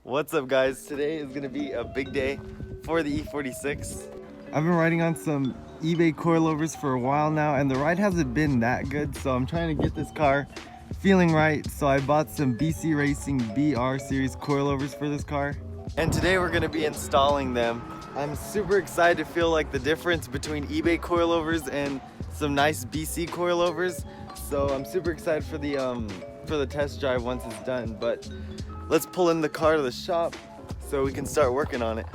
What's up, guys? Today is gonna be a big day for the E46. I've been riding on some eBay coilovers for a while now, and the ride hasn't been that good, so I'm trying to get this car feeling right. So I bought some BC Racing BR series coilovers for this car. And today we're gonna be installing them. I'm super excited to feel like the difference between eBay coilovers and some nice BC coilovers. So I'm super excited for the test drive once it's done. But let's pull in the car to the shop so we can start working on it.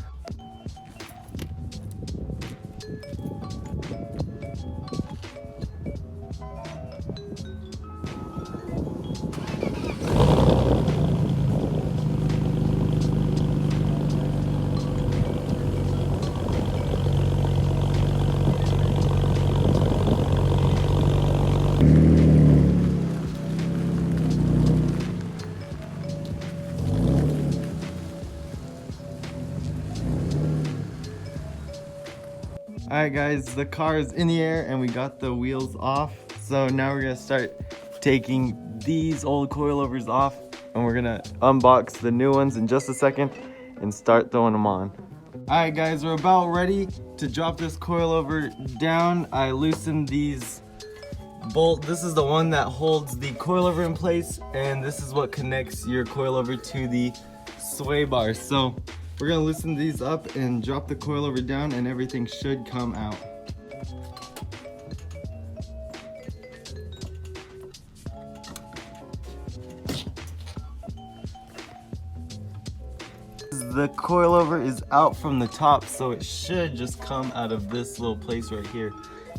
Alright guys, the car is in the air and we got the wheels off. So now we're gonna start taking these old coilovers off and we're gonna unbox the new ones in just a second and start throwing them on. Alright guys, we're about ready to drop this coilover down. I loosened these bolts. This is the one that holds the coilover in place, and this is what connects your coilover to the sway bars. So we're gonna loosen these up and drop the coilover down and everything should come out. The coilover is out from the top, so it should just come out of this little place right here.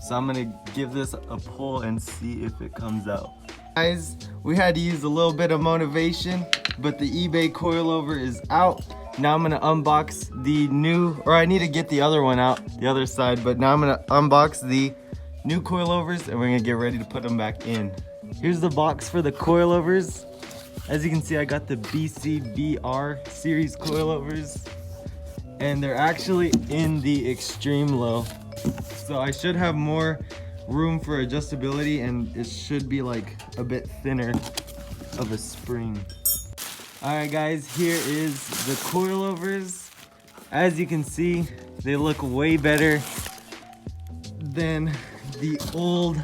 So I'm gonna give this a pull and see if it comes out. Guys, we had to use a little bit of motivation, but the eBay coilover is out. Now I'm gonna unbox the new, or I need to get the other one out, the other side, but now I'm gonna unbox the new coilovers and we're gonna get ready to put them back in. Here's the box for the coilovers. As you can see, I got the BR series coilovers, and they're actually in the extreme low. So I should have more room for adjustability, and it should be like a bit thinner of a spring. Alright guys, here is the coilovers. As you can see, they look way better than the old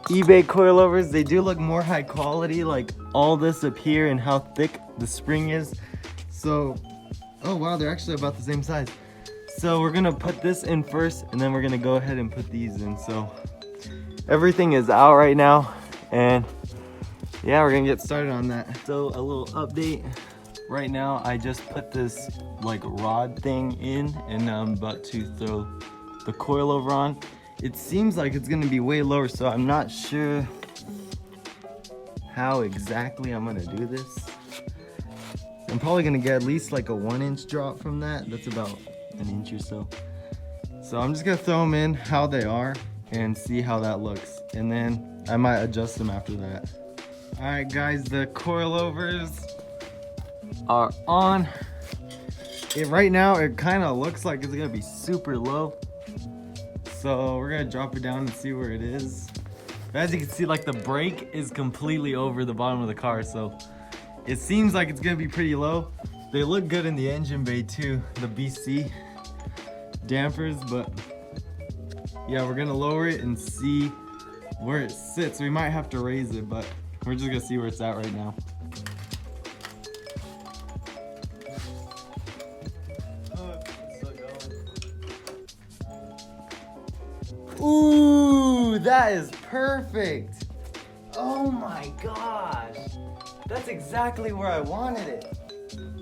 eBay coilovers. They do look more high quality, like all this up here and how thick the spring is. So, oh wow, they're actually about the same size. So we're gonna put this in first, and then we're gonna go ahead and put these in. So everything is out right now, and yeah, we're gonna get started on that. So a little update. Right now, I just put this like rod thing in, and now I'm about to throw the coilover on. It seems like it's gonna be way lower, so I'm not sure how exactly I'm gonna do this. I'm probably gonna get at least like a 1-inch drop from that. That's about an inch or so. So I'm just gonna throw them in how they are and see how that looks, and then I might adjust them after that. All right guys, the coilovers are on. Right now it kind of looks like it's gonna be super low, so we're gonna drop it down and see where it is. But as you can see, like the brake is completely over the bottom of the car, so it seems like it's gonna be pretty low. They look good in the engine bay too, the BC dampers, but yeah, we're gonna lower it and see where it sits. We might have to raise it, but we're just gonna see where it's at right now. Ooh, that is perfect. Oh my gosh. That's exactly where I wanted it.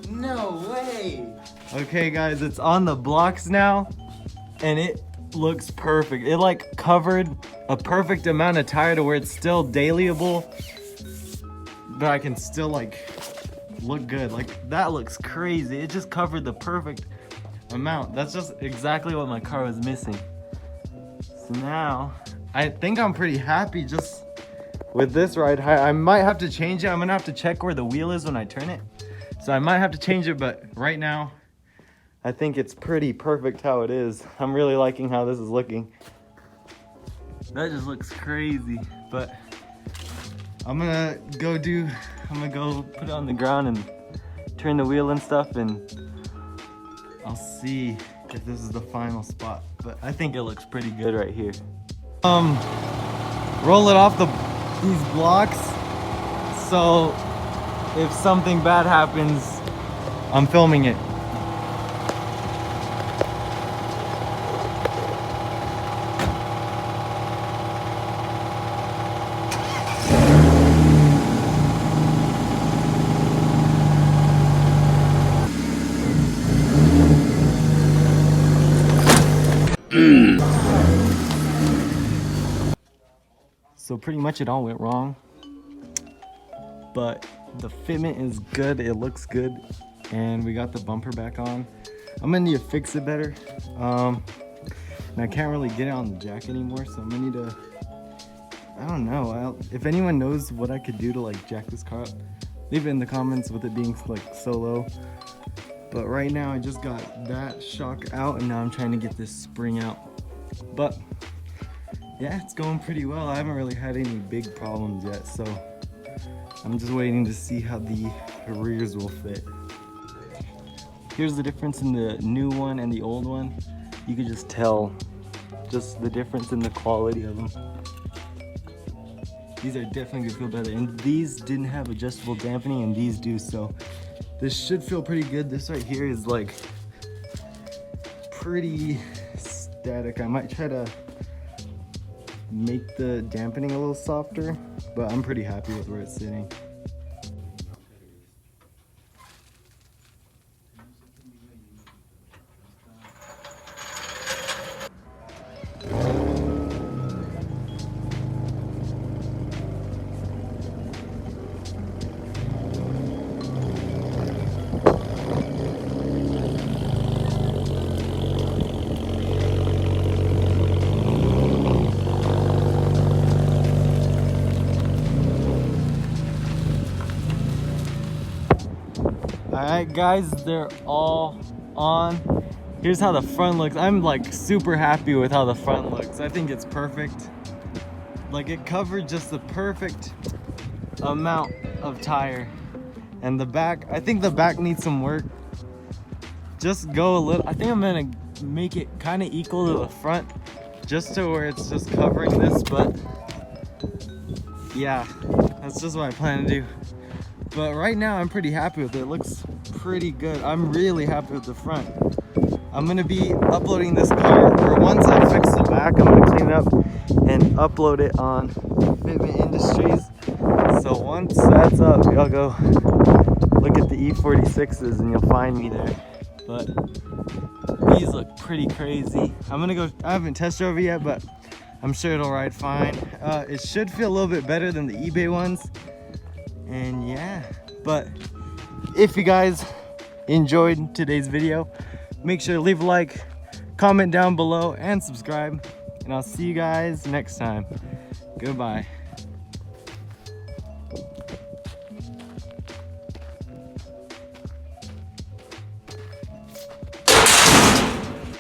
No way. Okay guys, it's on the blocks now, and it looks perfect. It like covered a perfect amount of tire to where it's still dailyable, but I can still like look good. Like that looks crazy. It just covered the perfect amount. That's just exactly what my car was missing. So now I think I'm pretty happy just with this ride height. I might have to change it. I'm gonna have to check where the wheel is when I turn it, so I might have to change it, but right now I think it's pretty perfect how it is. I'm really liking how this is looking. That just looks crazy, but I'm gonna go put it on the ground and turn the wheel and stuff, and I'll see if this is the final spot. But I think it looks pretty good right here. Roll it off these blocks, so if something bad happens, I'm filming it. So pretty much it all went wrong, but the fitment is good, it looks good, and we got the bumper back on. I'm gonna need to fix it better, and I can't really get it on the jack anymore, so I'm gonna need to, I don't know, if anyone knows what I could do to like jack this car up, leave it in the comments with it being like so low. But right now I just got that shock out, and now I'm trying to get this spring out. But yeah, it's going pretty well. I haven't really had any big problems yet, so I'm just waiting to see how the rears will fit. Here's the difference in the new one and the old one. You could just tell just the difference in the quality of them. These are definitely gonna feel better, and these didn't have adjustable dampening, and these do, so this should feel pretty good. This right here is like pretty static. I might try to make the dampening a little softer, but I'm pretty happy with where it's sitting. Alright guys, they're all on. Here's how the front looks. I'm like super happy with how the front looks. I think it's perfect. Like it covered just the perfect amount of tire. And the back, I think the back needs some work. Just go a little, I think I'm gonna make it kind of equal to the front, just to where it's just covering this, but yeah, that's just what I plan to do. But right now I'm pretty happy with it. It looks pretty good. I'm really happy with the front. I'm gonna be uploading this car, or once I fix the back, I'm gonna clean it up and upload it on Fitment Industries. So once that's up, y'all go look at the E46s and you'll find me there. But these look pretty crazy. I'm gonna go, I haven't test drove it yet, but I'm sure it'll ride fine. It should feel a little bit better than the eBay ones. And yeah, but if you guys enjoyed today's video, make sure to leave a like, comment down below, and subscribe. And I'll see you guys next time. Goodbye.